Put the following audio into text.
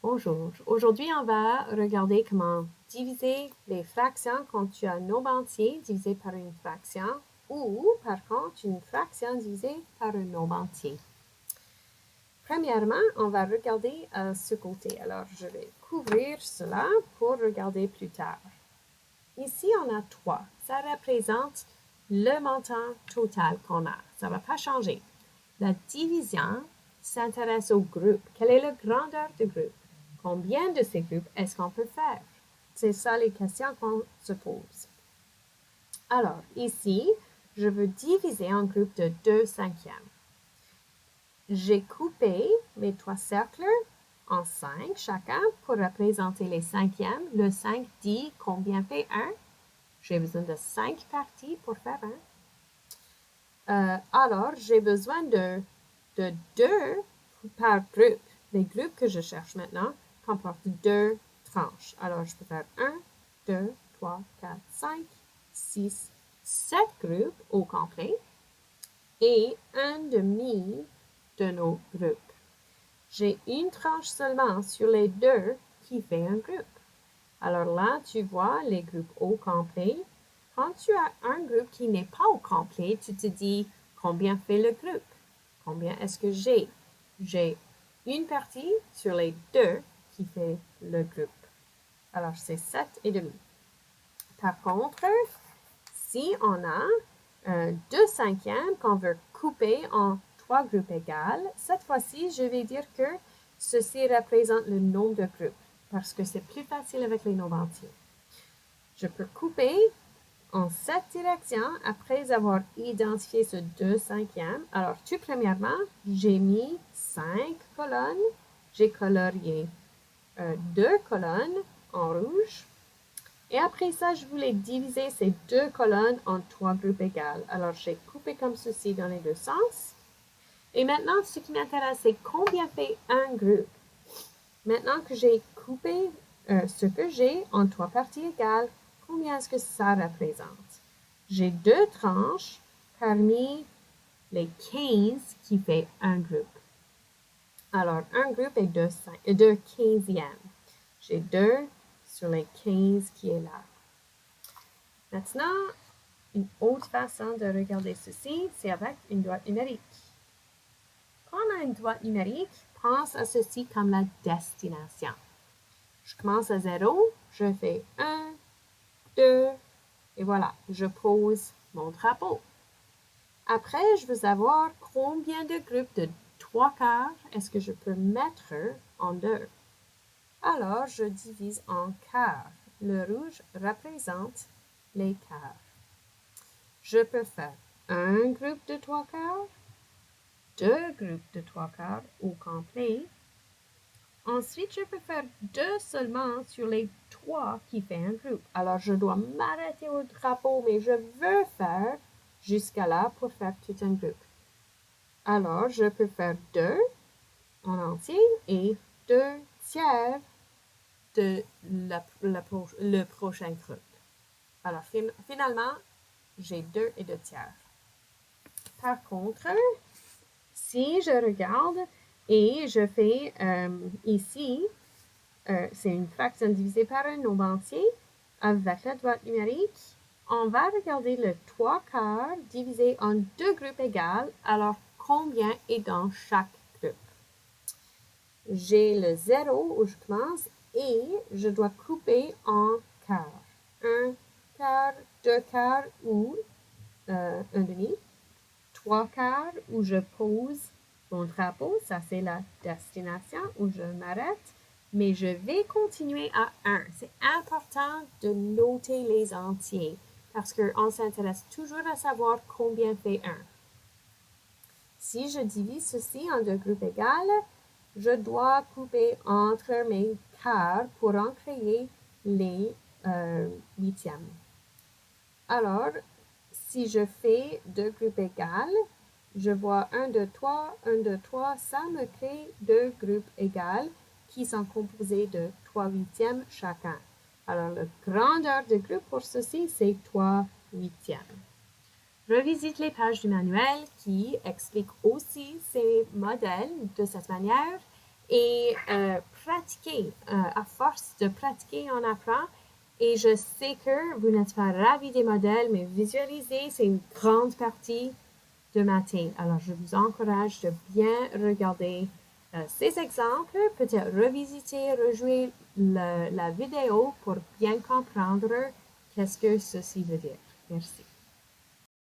Bonjour. Aujourd'hui, on va regarder comment diviser les fractions quand tu as un nombre entier divisé par une fraction ou, par contre, une fraction divisée par un nombre entier. Premièrement, on va regarder ce côté. Alors, je vais couvrir cela pour regarder plus tard. Ici, on a 3. Ça représente le montant total qu'on a. Ça ne va pas changer. La division s'intéresse au groupe. Quelle est la grandeur du groupe? Combien de ces groupes est-ce qu'on peut faire? C'est ça les questions qu'on se pose. Alors, ici, je veux diviser un groupe de 2/5. J'ai coupé mes 3 cercles en 5 chacun pour représenter les cinquièmes. Le 5 dit combien fait 1? J'ai besoin de 5 parties pour faire 1. Alors, j'ai besoin de 2 par groupe. Les groupes que je cherche maintenant comportent 2 tranches. Alors, je peux faire 1, 2, 3, 4, 5, 6, 7 groupes au complet et un demi de nos groupes. J'ai une tranche seulement sur les 2 qui fait un groupe. Alors là, tu vois les groupes au complet. Quand tu as un groupe qui n'est pas au complet, tu te dis combien fait le groupe? Combien est-ce que j'ai? J'ai une partie sur les 2 qui fait le groupe. Alors, c'est 7,5. Par contre, si on a 2/5 qu'on veut couper en 3 groupes égaux, cette fois-ci, je vais dire que ceci représente le nombre de groupes parce que c'est plus facile avec les nombres entiers. Je peux couper en cette direction après avoir identifié ce 2/5. Alors, tout premièrement, j'ai mis 5 colonnes. J'ai colorié 2 colonnes en rouge. Et après ça, je voulais diviser ces 2 colonnes en 3 groupes égaux. Alors, j'ai coupé comme ceci dans les 2 sens. Et maintenant, ce qui m'intéresse, c'est combien fait un groupe. Maintenant que j'ai coupé ce que j'ai en 3 parties égales, combien est-ce que ça représente? J'ai 2 tranches parmi les 15 qui fait un groupe. Alors, un groupe est 2 quinzièmes. J'ai 2 sur les 15 qui est là. Maintenant, une autre façon de regarder ceci, c'est avec une droite numérique. Quand on a une droite numérique, pense à ceci comme la destination. Je commence à 0, je fais 1, 2, et voilà, je pose mon drapeau. Après, je veux savoir combien de groupes de 3/4 est-ce que je peux mettre en 2. Alors, je divise en quarts. Le rouge représente les quarts. Je peux faire un groupe de 3/4, 2 groupes de 3/4 au complet. Ensuite, je peux faire 2 seulement sur les 3 qui fait un groupe. Alors, je dois m'arrêter au drapeau, mais je veux faire jusqu'à là pour faire tout un groupe. Alors, je peux faire 2 en entier et 2 tiers de le prochain groupe. Alors, finalement, j'ai 2 et 2 tiers. Par contre, si je regarde et je fais ici, c'est une fraction divisée par un nombre entier avec la droite numérique, on va regarder le 3/4 divisé en 2 groupes égaux. Alors, combien est dans chaque groupe? J'ai le 0 où je commence et je dois couper en quarts. 1 quart, 2 quarts ou un demi. 3/4 où je pose mon drapeau. Ça, c'est la destination où je m'arrête. Mais je vais continuer à 1. C'est important de noter les entiers parce qu'on s'intéresse toujours à savoir combien fait 1. Si je divise ceci en 2 groupes égaux, je dois couper entre mes quarts pour en créer les huitièmes. Alors, si je fais 2 groupes égaux, je vois 1, 2, 3, 1, 2, 3, ça me crée 2 groupes égaux qui sont composés de 3 huitièmes chacun. Alors, la grandeur du groupe pour ceci, c'est 3 huitièmes. Revisite les pages du manuel qui expliquent aussi ces modèles de cette manière et pratiquer. À force de pratiquer, on apprend. Et je sais que vous n'êtes pas ravis des modèles, mais visualiser, c'est une grande partie de maths. Alors, je vous encourage de bien regarder ces exemples, peut-être revisiter, rejouer la vidéo pour bien comprendre qu'est-ce que ceci veut dire. Merci.